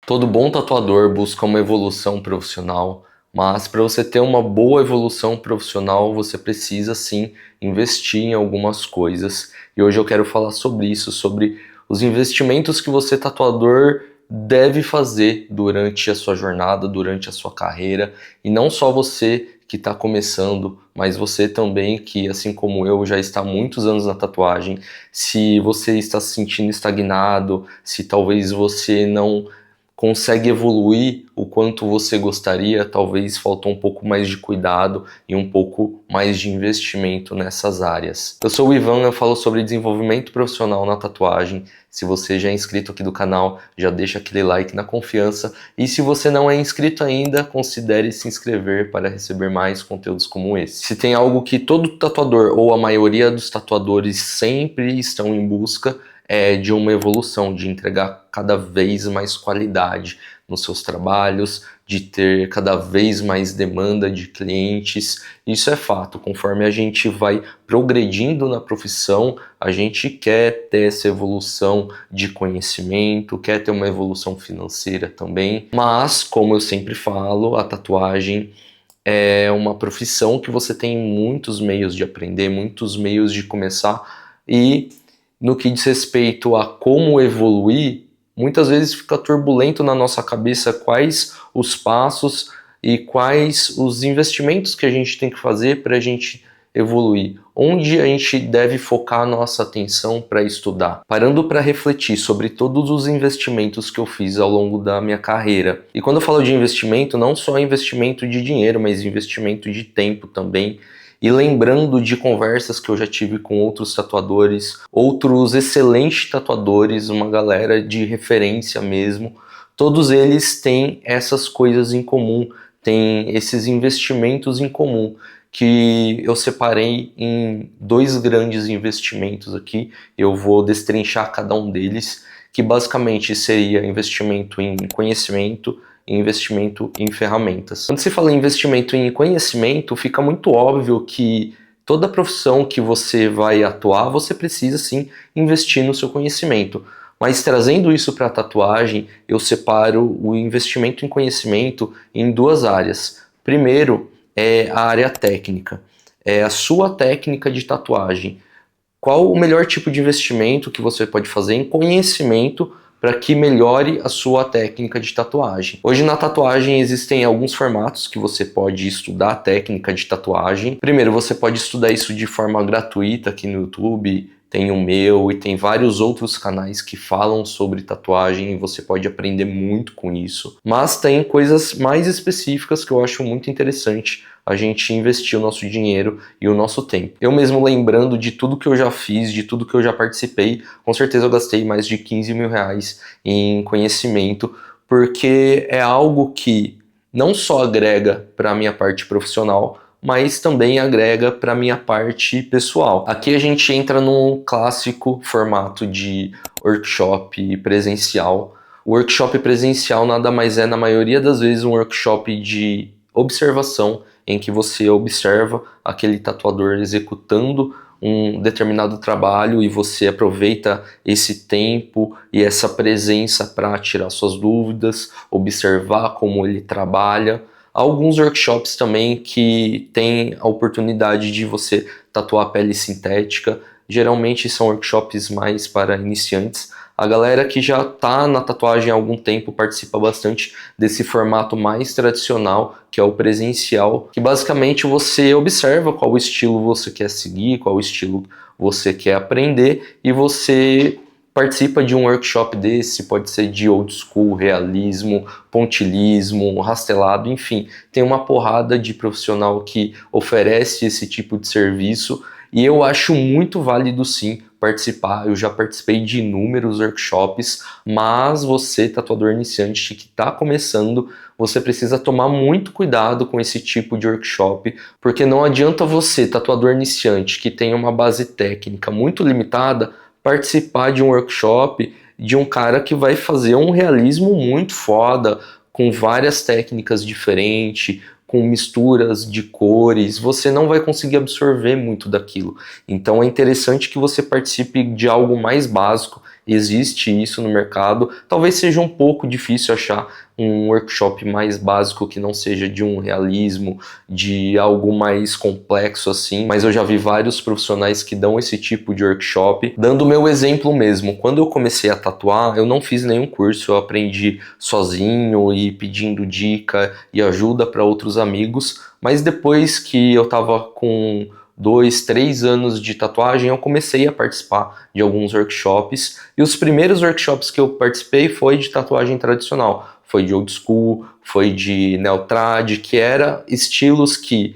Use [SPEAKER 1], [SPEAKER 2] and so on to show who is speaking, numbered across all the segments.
[SPEAKER 1] Todo bom tatuador busca uma evolução profissional, mas para você ter uma boa evolução profissional, você precisa sim investir em algumas coisas. E hoje eu quero falar sobre isso, sobre os investimentos que você, tatuador, deve fazer durante a sua jornada, durante a sua carreira, e não só você que está começando, mas você também que, assim como eu, já está há muitos anos na tatuagem. Se você está se sentindo estagnado, se talvez você não consegue evoluir o quanto você gostaria, talvez faltou um pouco mais de cuidado e um pouco mais de investimento nessas áreas. Eu sou o Ivan, eu falo sobre desenvolvimento profissional na tatuagem. Se você já é inscrito aqui do canal, já deixa aquele like na confiança. E se você não é inscrito ainda, considere se inscrever para receber mais conteúdos como esse. Se tem algo que todo tatuador ou a maioria dos tatuadores sempre estão em busca, é de uma evolução, de entregar cada vez mais qualidade nos seus trabalhos, de ter cada vez mais demanda de clientes. Isso é fato. Conforme a gente vai progredindo na profissão, a gente quer ter essa evolução de conhecimento, quer ter uma evolução financeira também. Mas, como eu sempre falo, a tatuagem é uma profissão que você tem muitos meios de aprender, muitos meios de começar, e no que diz respeito a como evoluir, muitas vezes fica turbulento na nossa cabeça quais os passos e quais os investimentos que a gente tem que fazer para a gente evoluir. Onde a gente deve focar a nossa atenção para estudar. Parando para refletir sobre todos os investimentos que eu fiz ao longo da minha carreira. E quando eu falo de investimento, não só investimento de dinheiro, mas investimento de tempo também. E lembrando de conversas que eu já tive com outros tatuadores, outros excelentes tatuadores, uma galera de referência mesmo, todos eles têm essas coisas em comum, têm esses investimentos em comum, que eu separei em dois grandes investimentos aqui. Eu vou destrinchar cada um deles, que basicamente seria investimento em conhecimento, investimento em ferramentas. Quando se fala em investimento em conhecimento, fica muito óbvio que toda profissão que você vai atuar, você precisa sim investir no seu conhecimento. Mas trazendo isso para a tatuagem, eu separo o investimento em conhecimento em duas áreas. Primeiro é a área técnica, é a sua técnica de tatuagem. Qual o melhor tipo de investimento que você pode fazer em conhecimento para que melhore a sua técnica de tatuagem? Hoje na tatuagem existem alguns formatos que você pode estudar a técnica de tatuagem. Primeiro, você pode estudar isso de forma gratuita aqui no YouTube, tem o meu e tem vários outros canais que falam sobre tatuagem e você pode aprender muito com isso. Mas tem coisas mais específicas que eu acho muito interessante a gente investir o nosso dinheiro e o nosso tempo. Eu mesmo, lembrando de tudo que eu já fiz, de tudo que eu já participei, com certeza eu gastei mais de 15 mil reais em conhecimento, porque é algo que não só agrega para a minha parte profissional, mas também agrega para a minha parte pessoal. Aqui a gente entra num clássico formato de workshop presencial. O workshop presencial nada mais é, na maioria das vezes, um workshop de observação, em que você observa aquele tatuador executando um determinado trabalho e você aproveita esse tempo e essa presença para tirar suas dúvidas, observar como ele trabalha. Há alguns workshops também que têm a oportunidade de você tatuar pele sintética. Geralmente são workshops mais para iniciantes. A galera que já está na tatuagem há algum tempo participa bastante desse formato mais tradicional, que é o presencial, que basicamente você observa qual estilo você quer seguir, qual estilo você quer aprender, e você participa de um workshop desse. Pode ser de old school, realismo, pontilhismo, rastelado, enfim. Tem uma porrada de profissional que oferece esse tipo de serviço e eu acho muito válido sim participar. Eu já participei de inúmeros workshops, mas você, tatuador iniciante que está começando, você precisa tomar muito cuidado com esse tipo de workshop, porque não adianta você, tatuador iniciante, que tem uma base técnica muito limitada, participar de um workshop de um cara que vai fazer um realismo muito foda, com várias técnicas diferentes, com misturas de cores. Você não vai conseguir absorver muito daquilo. Então é interessante que você participe de algo mais básico Existe isso no mercado. Talvez seja um pouco difícil achar um workshop mais básico que não seja de um realismo, de algo mais complexo assim, mas eu já vi vários profissionais que dão esse tipo de workshop. Dando o meu exemplo mesmo, quando eu comecei a tatuar, eu não fiz nenhum curso, eu aprendi sozinho e pedindo dica e ajuda para outros amigos, mas depois que eu tava com 2, 3 anos de tatuagem, eu comecei a participar de alguns workshops, e os primeiros workshops que eu participei foi de tatuagem tradicional, foi de old school, foi de neotrad, que era estilos que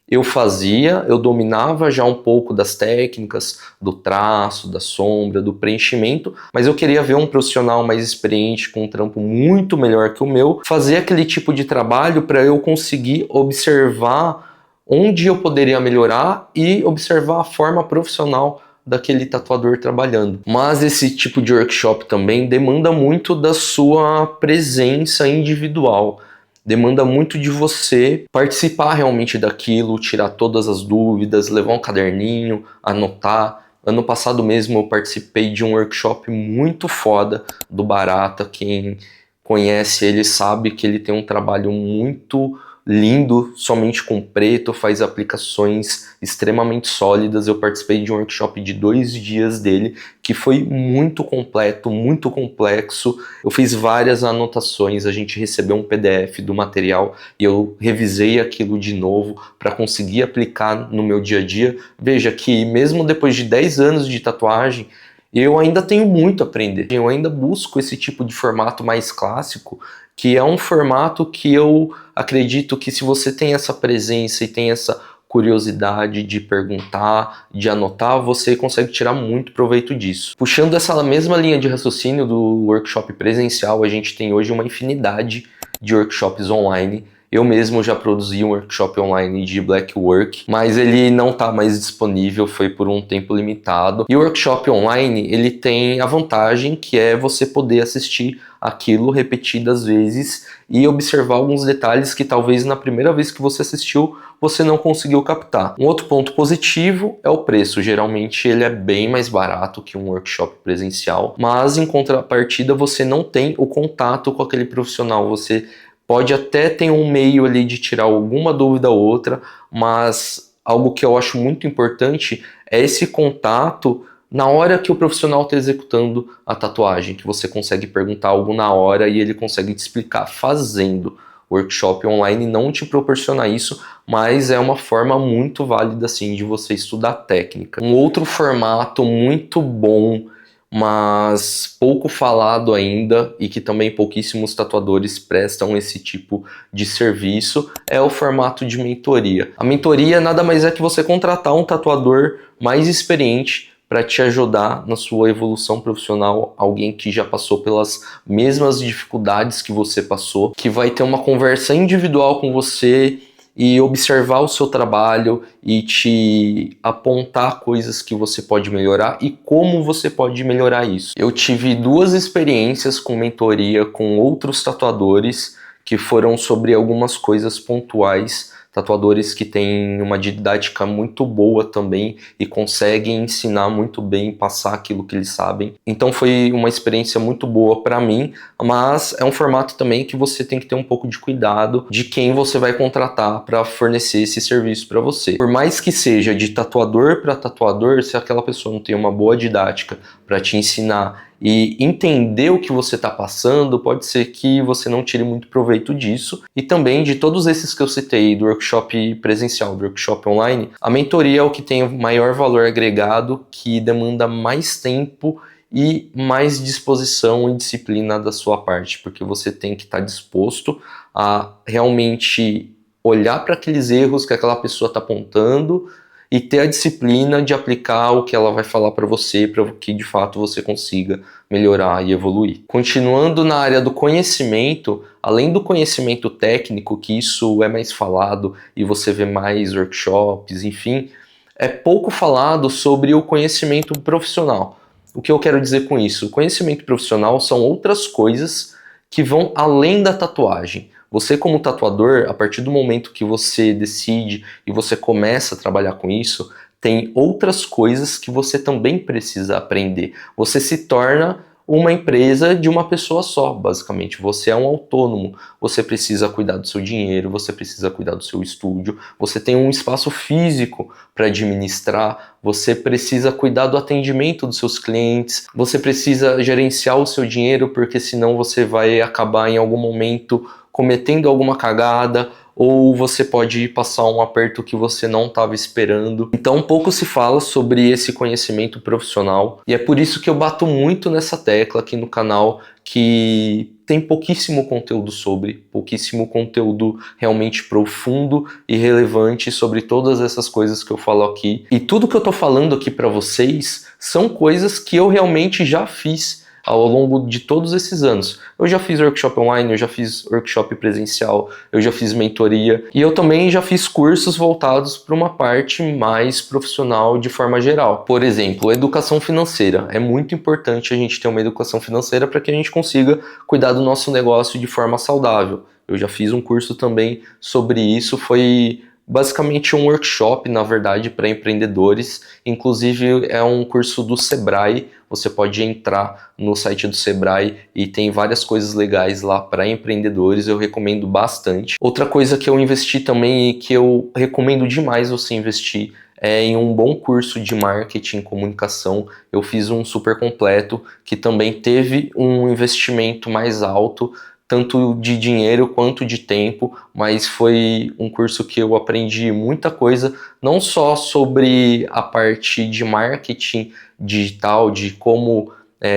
[SPEAKER 1] eu fazia, eu dominava já um pouco das técnicas, do traço, da sombra, do preenchimento, mas eu queria ver um profissional mais experiente, com um trampo muito melhor que o meu, fazer aquele tipo de trabalho para eu conseguir observar onde eu poderia melhorar e observar a forma profissional daquele tatuador trabalhando. Mas esse tipo de workshop também demanda muito da sua presença individual, demanda muito de você participar realmente daquilo, tirar todas as dúvidas, levar um caderninho, anotar. Ano passado mesmo eu participei de um workshop muito foda do Barata. Quem conhece ele sabe que ele tem um trabalho muito lindo, somente com preto, faz aplicações extremamente sólidas. Eu participei de um workshop de 2 dias dele, que foi muito completo, muito complexo. Eu fiz várias anotações, a gente recebeu um PDF do material e eu revisei aquilo de novo para conseguir aplicar no meu dia a dia. Veja que mesmo depois de 10 anos de tatuagem, eu ainda tenho muito a aprender. Eu ainda busco esse tipo de formato mais clássico, que é um formato que eu acredito que, se você tem essa presença e tem essa curiosidade de perguntar, de anotar, você consegue tirar muito proveito disso. Puxando essa mesma linha de raciocínio do workshop presencial, a gente tem hoje uma infinidade de workshops online. Eu mesmo já produzi um workshop online de Black Work, mas ele não está mais disponível, foi por um tempo limitado. E o workshop online, ele tem a vantagem que é você poder assistir aquilo repetidas vezes e observar alguns detalhes que talvez na primeira vez que você assistiu você não conseguiu captar. Um outro ponto positivo é o preço. Geralmente ele é bem mais barato que um workshop presencial, mas em contrapartida você não tem o contato com aquele profissional. Você pode até ter um meio ali de tirar alguma dúvida ou outra, mas algo que eu acho muito importante é esse contato na hora que o profissional está executando a tatuagem, que você consegue perguntar algo na hora e ele consegue te explicar fazendo. O workshop online não te proporciona isso, mas é uma forma muito válida assim de você estudar técnica. Um outro formato muito bom, mas pouco falado ainda, e que também pouquíssimos tatuadores prestam esse tipo de serviço, é o formato de mentoria. A mentoria nada mais é que você contratar um tatuador mais experiente para te ajudar na sua evolução profissional, alguém que já passou pelas mesmas dificuldades que você passou, que vai ter uma conversa individual com você e observar o seu trabalho e te apontar coisas que você pode melhorar e como você pode melhorar isso. Eu tive 2 experiências com mentoria com outros tatuadores que foram sobre algumas coisas pontuais, tatuadores que têm uma didática muito boa também e conseguem ensinar muito bem, passar aquilo que eles sabem. Então foi uma experiência muito boa para mim, mas é um formato também que você tem que ter um pouco de cuidado de quem você vai contratar para fornecer esse serviço para você. Por mais que seja de tatuador para tatuador, se aquela pessoa não tem uma boa didática para te ensinar e entender o que você está passando, pode ser que você não tire muito proveito disso. E também de todos esses que eu citei, do workshop presencial, do workshop online, a mentoria é o que tem o maior valor agregado, que demanda mais tempo e mais disposição e disciplina da sua parte, porque você tem que estar disposto a realmente olhar para aqueles erros que aquela pessoa está apontando e ter a disciplina de aplicar o que ela vai falar para você, para que de fato você consiga melhorar e evoluir. Continuando na área do conhecimento, além do conhecimento técnico, que isso é mais falado e você vê mais workshops, enfim, é pouco falado sobre o conhecimento profissional. O que eu quero dizer com isso? O conhecimento profissional são outras coisas que vão além da tatuagem. Você, como tatuador, a partir do momento que você decide e você começa a trabalhar com isso, tem outras coisas que você também precisa aprender. Você se torna uma empresa de uma pessoa só, basicamente. Você é um autônomo, você precisa cuidar do seu dinheiro, você precisa cuidar do seu estúdio, você tem um espaço físico para administrar, você precisa cuidar do atendimento dos seus clientes, você precisa gerenciar o seu dinheiro, porque senão você vai acabar em algum momento cometendo alguma cagada, ou você pode passar um aperto que você não estava esperando. Então pouco se fala sobre esse conhecimento profissional, e é por isso que eu bato muito nessa tecla aqui no canal, que tem pouquíssimo conteúdo pouquíssimo conteúdo realmente profundo e relevante sobre todas essas coisas que eu falo aqui. E tudo que eu tô falando aqui para vocês são coisas que eu realmente já fiz ao longo de todos esses anos. Eu já fiz workshop online, eu já fiz workshop presencial, eu já fiz mentoria e eu também já fiz cursos voltados para uma parte mais profissional de forma geral. Por exemplo, educação financeira. É muito importante a gente ter uma educação financeira para que a gente consiga cuidar do nosso negócio de forma saudável. Eu já fiz um curso também sobre isso, foi basicamente um workshop, na verdade, para empreendedores. Inclusive é um curso do Sebrae. Você pode entrar no site do Sebrae e tem várias coisas legais lá para empreendedores, eu recomendo bastante. Outra coisa que eu investi também e que eu recomendo demais você investir é em um bom curso de marketing e comunicação. Eu fiz um super completo que também teve um investimento mais alto, tanto de dinheiro quanto de tempo, mas foi um curso que eu aprendi muita coisa, não só sobre a parte de marketing digital, de como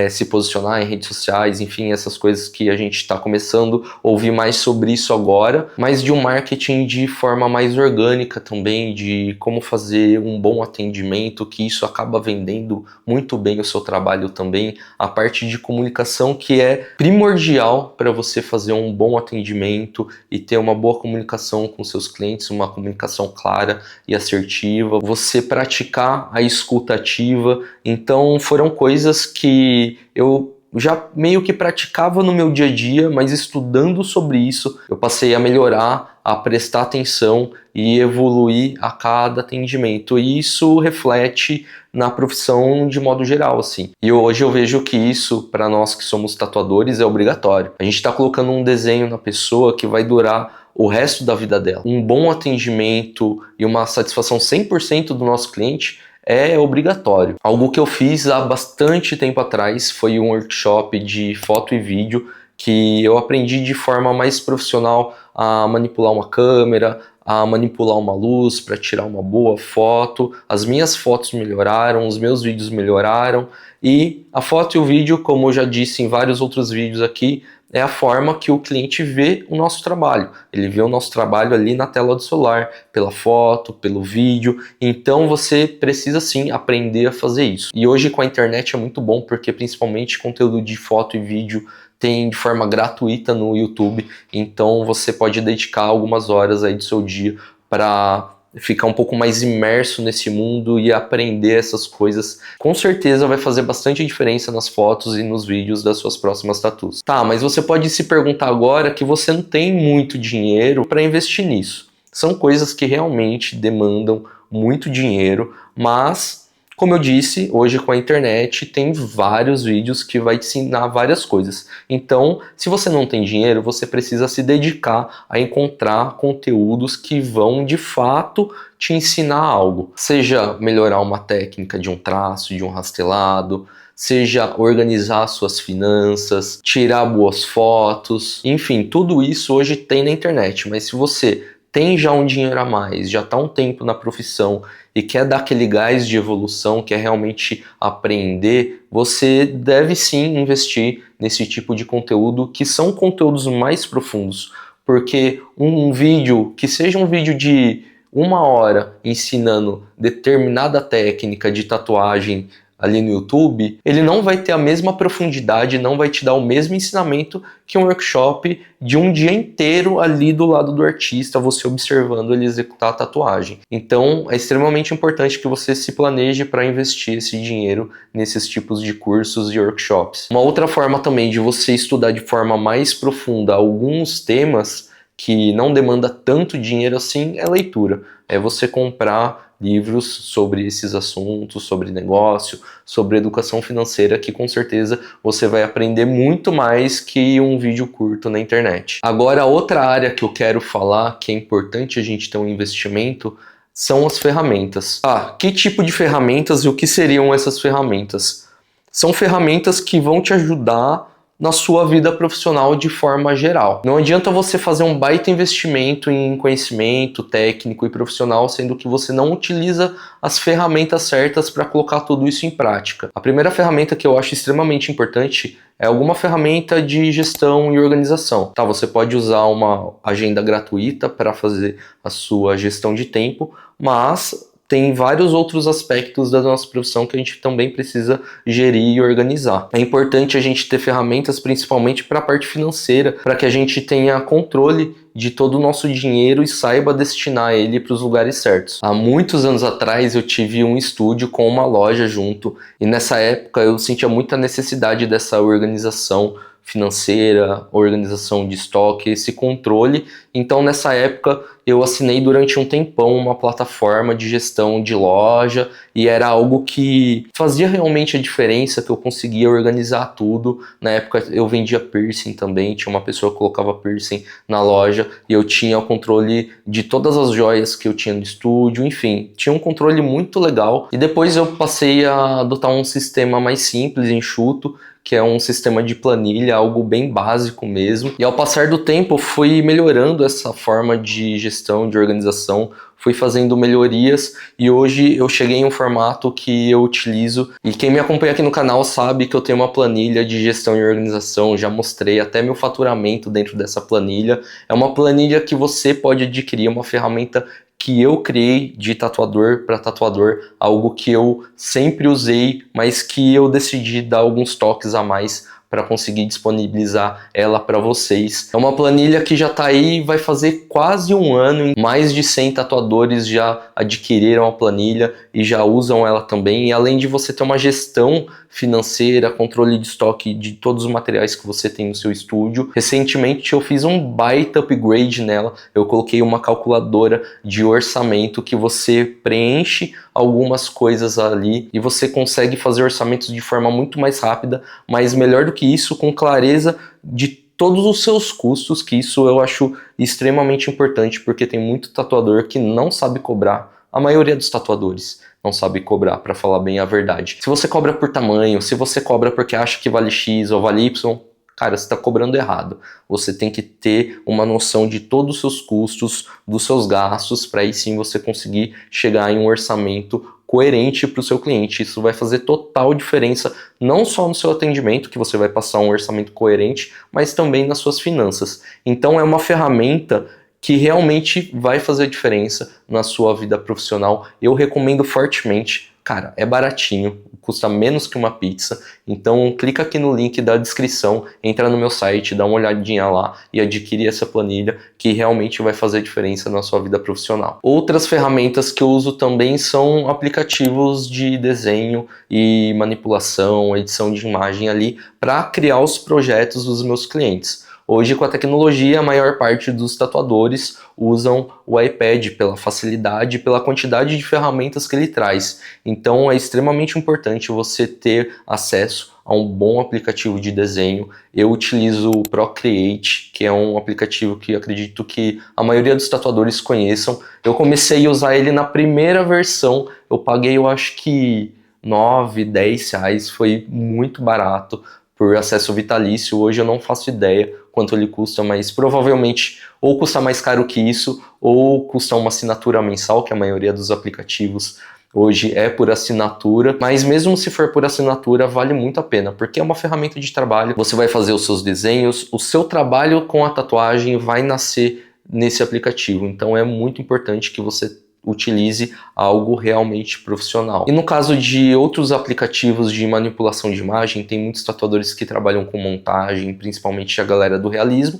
[SPEAKER 1] se posicionar em redes sociais, enfim, essas coisas que a gente está começando a ouvir mais sobre isso agora, mas de um marketing de forma mais orgânica também, de como fazer um bom atendimento, que isso acaba vendendo muito bem o seu trabalho também, a parte de comunicação que é primordial para você fazer um bom atendimento e ter uma boa comunicação com seus clientes, uma comunicação clara e assertiva, você praticar a escuta ativa. Então foram coisas que eu já meio que praticava no meu dia a dia, mas estudando sobre isso, eu passei a melhorar, a prestar atenção e evoluir a cada atendimento. E isso reflete na profissão de modo geral, assim. E hoje eu vejo que isso, para nós que somos tatuadores, é obrigatório. A gente está colocando um desenho na pessoa que vai durar o resto da vida dela. Um bom atendimento e uma satisfação 100% do nosso cliente é obrigatório. Algo que eu fiz há bastante tempo atrás foi um workshop de foto e vídeo que eu aprendi de forma mais profissional a manipular uma câmera, a manipular uma luz para tirar uma boa foto. As minhas fotos melhoraram, os meus vídeos melhoraram e a foto e o vídeo, como eu já disse em vários outros vídeos aqui, é a forma que o cliente vê o nosso trabalho. Ele vê o nosso trabalho ali na tela do celular, pela foto, pelo vídeo. Então você precisa sim aprender a fazer isso. E hoje com a internet é muito bom, porque principalmente conteúdo de foto e vídeo tem de forma gratuita no YouTube. Então você pode dedicar algumas horas aí do seu dia para ficar um pouco mais imerso nesse mundo e aprender essas coisas. Com certeza vai fazer bastante diferença nas fotos e nos vídeos das suas próximas tatuas. Tá, mas você pode se perguntar agora que você não tem muito dinheiro para investir nisso. São coisas que realmente demandam muito dinheiro, mas como eu disse, hoje com a internet tem vários vídeos que vai te ensinar várias coisas. Então, se você não tem dinheiro, você precisa se dedicar a encontrar conteúdos que vão de fato te ensinar algo. Seja melhorar uma técnica de um traço, de um rastelado, seja organizar suas finanças, tirar boas fotos, enfim, tudo isso hoje tem na internet. Mas se você tem já um dinheiro a mais, já está um tempo na profissão e quer dar aquele gás de evolução, quer realmente aprender, você deve sim investir nesse tipo de conteúdo, que são conteúdos mais profundos, porque um vídeo, que seja um vídeo de 1 hora ensinando determinada técnica de tatuagem ali no YouTube, ele não vai ter a mesma profundidade, não vai te dar o mesmo ensinamento que um workshop de um dia inteiro ali do lado do artista, você observando ele executar a tatuagem. Então é extremamente importante que você se planeje para investir esse dinheiro nesses tipos de cursos e workshops. Uma outra forma também de você estudar de forma mais profunda alguns temas que não demanda tanto dinheiro assim é leitura. É você comprar livros sobre esses assuntos, sobre negócio, sobre educação financeira, que com certeza você vai aprender muito mais que um vídeo curto na internet. Agora, outra área que eu quero falar, que é importante a gente ter um investimento, são as ferramentas. Que tipo de ferramentas e o que seriam essas ferramentas? São ferramentas que vão te ajudar na sua vida profissional de forma geral. Não adianta você fazer um baita investimento em conhecimento técnico e profissional, sendo que você não utiliza as ferramentas certas para colocar tudo isso em prática. A primeira ferramenta que eu acho extremamente importante é alguma ferramenta de gestão e organização. Tá, você pode usar uma agenda gratuita para fazer a sua gestão de tempo, mas tem vários outros aspectos da nossa profissão que a gente também precisa gerir e organizar. É importante a gente ter ferramentas principalmente para a parte financeira, para que a gente tenha controle de todo o nosso dinheiro e saiba destinar ele para os lugares certos. Há muitos anos atrás eu tive um estúdio com uma loja junto, e nessa época eu sentia muita necessidade dessa organização financeira, organização de estoque, esse controle. Então nessa época eu assinei durante um tempão uma plataforma de gestão de loja, e era algo que fazia realmente a diferença, que eu conseguia organizar tudo. Na época eu vendia piercing também, tinha uma pessoa que colocava piercing na loja, e eu tinha o controle de todas as joias que eu tinha no estúdio, enfim, tinha um controle muito legal. E depois eu passei a adotar um sistema mais simples, enxuto, que é um sistema de planilha, algo bem básico mesmo. E ao passar do tempo eu fui melhorando essa forma de gestão, de organização, fui fazendo melhorias, e hoje eu cheguei em um formato que eu utilizo, e quem me acompanha aqui no canal sabe que eu tenho uma planilha de gestão e organização, já mostrei até meu faturamento dentro dessa planilha. É uma planilha que você pode adquirir, uma ferramenta que eu criei de tatuador para tatuador, algo que eu sempre usei, mas que eu decidi dar alguns toques a mais para conseguir disponibilizar ela para vocês. É uma planilha que já está aí, vai fazer quase um ano, mais de 100 tatuadores já adquiriram a planilha e já usam ela também. E além de você ter uma gestão financeira, controle de estoque de todos os materiais que você tem no seu estúdio, recentemente eu fiz um baita upgrade nela. Eu coloquei uma calculadora de orçamento que você preenche algumas coisas ali e você consegue fazer orçamentos de forma muito mais rápida, mas melhor do que isso, com clareza de todos os seus custos, que isso eu acho extremamente importante, porque tem muito tatuador que não sabe cobrar. A maioria dos tatuadores não sabe cobrar, para falar bem a verdade. Se você cobra por tamanho, se você cobra porque acha que vale X ou vale Y, cara, você está cobrando errado. Você tem que ter uma noção de todos os seus custos, dos seus gastos, para aí sim você conseguir chegar em um orçamento coerente para o seu cliente. Isso vai fazer total diferença, não só no seu atendimento, que você vai passar um orçamento coerente, mas também nas suas finanças. Então é uma ferramenta que realmente vai fazer a diferença na sua vida profissional. Eu recomendo fortemente. Cara, é baratinho, custa menos que uma pizza, então clica aqui no link da descrição, entra no meu site, dá uma olhadinha lá e adquire essa planilha, que realmente vai fazer diferença na sua vida profissional. Outras ferramentas que eu uso também são aplicativos de desenho e manipulação, edição de imagem ali, para criar os projetos dos meus clientes. Hoje, com a tecnologia, a maior parte dos tatuadores usam o iPad pela facilidade e pela quantidade de ferramentas que ele traz. Então é extremamente importante você ter acesso a um bom aplicativo de desenho. Eu utilizo o Procreate, que é um aplicativo que acredito que a maioria dos tatuadores conheçam. Eu comecei a usar ele na primeira versão, eu paguei eu acho que R$ 9, R$ 10, foi muito barato por acesso vitalício. Hoje eu não faço ideia quanto ele custa, mas provavelmente ou custa mais caro que isso, ou custa uma assinatura mensal, que a maioria dos aplicativos hoje é por assinatura, mas mesmo se for por assinatura, vale muito a pena, porque é uma ferramenta de trabalho, você vai fazer os seus desenhos, o seu trabalho com a tatuagem vai nascer nesse aplicativo, então é muito importante que você utilize algo realmente profissional. E no caso de outros aplicativos de manipulação de imagem, tem muitos tatuadores que trabalham com montagem, principalmente a galera do realismo,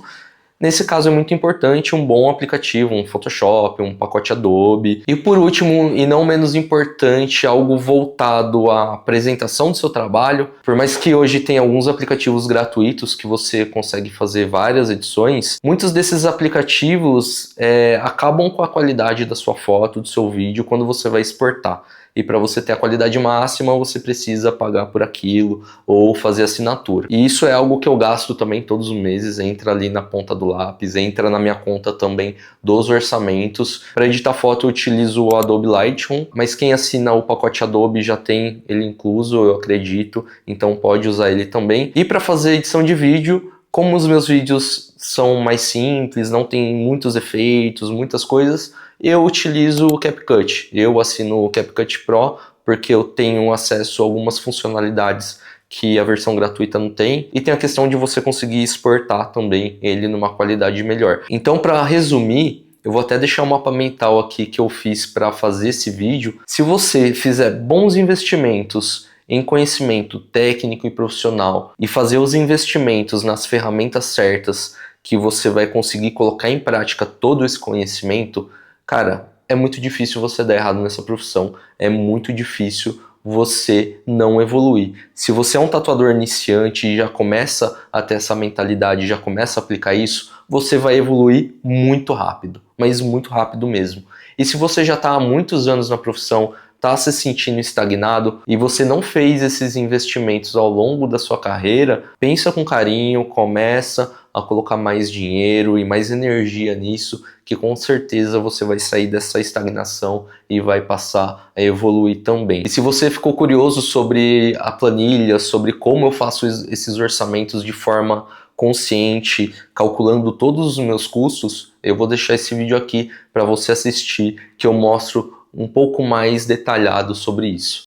[SPEAKER 1] Nesse caso é muito importante um bom aplicativo, um Photoshop, um pacote Adobe. E por último, e não menos importante, algo voltado à apresentação do seu trabalho. Por mais que hoje tenha alguns aplicativos gratuitos que você consegue fazer várias edições, muitos desses aplicativos acabam com a qualidade da sua foto, do seu vídeo, quando você vai exportar. E para você ter a qualidade máxima, você precisa pagar por aquilo ou fazer assinatura. E isso é algo que eu gasto também todos os meses, entra ali na ponta do lápis, entra na minha conta também dos orçamentos. Para editar foto eu utilizo o Adobe Lightroom, mas quem assina o pacote Adobe já tem ele incluso, eu acredito, então pode usar ele também. E para fazer edição de vídeo, como os meus vídeos são mais simples, não tem muitos efeitos, muitas coisas, eu utilizo o CapCut. Eu assino o CapCut Pro porque eu tenho acesso a algumas funcionalidades que a versão gratuita não tem, e tem a questão de você conseguir exportar também ele numa qualidade melhor. Então, para resumir, eu vou até deixar um mapa mental aqui que eu fiz para fazer esse vídeo. Se você fizer bons investimentos em conhecimento técnico e profissional e fazer os investimentos nas ferramentas certas que você vai conseguir colocar em prática todo esse conhecimento, cara, é muito difícil você dar errado nessa profissão, é muito difícil você não evoluir. Se você é um tatuador iniciante e já começa a ter essa mentalidade, já começa a aplicar isso, você vai evoluir muito rápido, mas muito rápido mesmo. E se você já está há muitos anos na profissão, está se sentindo estagnado e você não fez esses investimentos ao longo da sua carreira, pensa com carinho, começa a colocar mais dinheiro e mais energia nisso, que com certeza você vai sair dessa estagnação e vai passar a evoluir também. E se você ficou curioso sobre a planilha, sobre como eu faço esses orçamentos de forma consciente, calculando todos os meus custos, eu vou deixar esse vídeo aqui para você assistir, que eu mostro um pouco mais detalhado sobre isso.